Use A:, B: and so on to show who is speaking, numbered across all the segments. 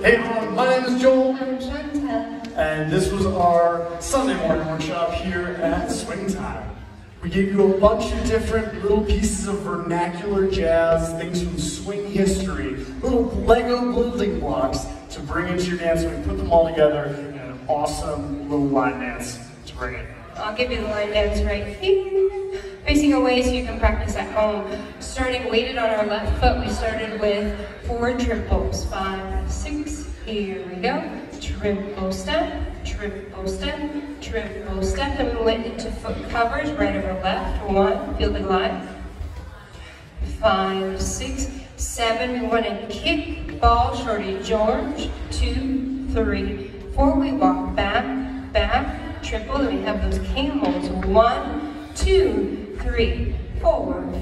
A: Hey everyone, my name is Joel.
B: I'm CHANTELLE.
A: And this was our Sunday morning workshop here at Swingtime. We gave you a bunch of different little pieces of vernacular jazz, things from swing history, little Lego building blocks to bring into your dance. We put them all together in an awesome little line dance to bring it.
B: I'll give you the line dance right here. Facing away so you can practice at home. Starting weighted on our left foot, we started with 4 triples. 5, 6, here we go. Triple step, triple step, triple step. Then we went into foot covers, right over left. 1, feel the glide. 5, 6, 7, we want to kick, ball, shorty, George. 2, 3, 4, we walk back, back, triple, then we have those camels. 1, 2, 3, 4,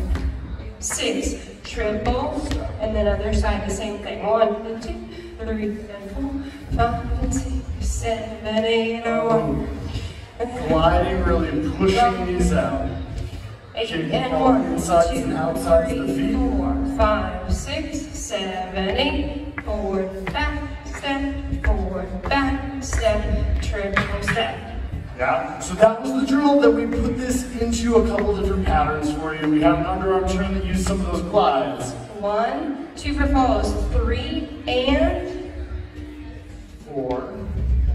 B: 6, triple, and then other side the same thing. 1, 2, 3, and 4, 5, 6, 7, 8, 1.
A: Gliding, really pushing these out.
B: 8
A: Kicking
B: and
A: all
B: 1,
A: insides
B: 2,
A: and outsides of the
B: 3,
A: feet.
B: 4, 5, 6, 7, 8, forward, back, step, forward, back, step, triple step.
A: Yeah, so that was the drill that we put this into a couple different patterns for you. We have an underarm turn that used some of those glides.
B: 1, 2 for follows, 3 and
A: 4.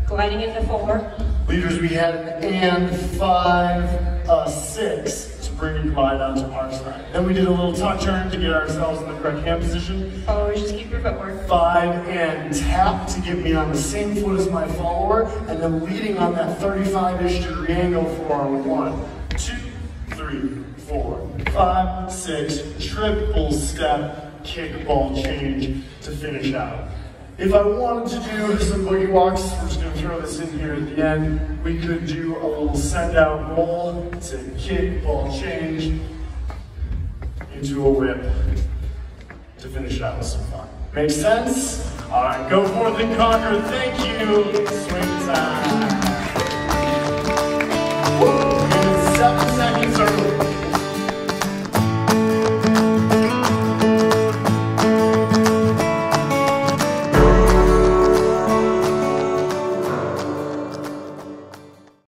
B: gliding into 4.
A: Leaders, we had an and 5, 6 to bring your glide onto our side. Then we did a little tuck turn to get ourselves in the correct hand position.
B: Followers, just keep your footwork.
A: 5 and tap to get me on the same foot as my follower, and then leading on that 35-ish degree angle for our 1, 2, 3, 4, 5, 6, triple step, kick, ball, change to finish out. If I wanted to do some boogie walks, we're just going to throw this in here at the end. We could do a little send out roll to kick, ball, change into a whip to finish it out with some fun. Make sense? All right, go forth and conquer. Thank you. Swing time. Woo! 7 seconds early.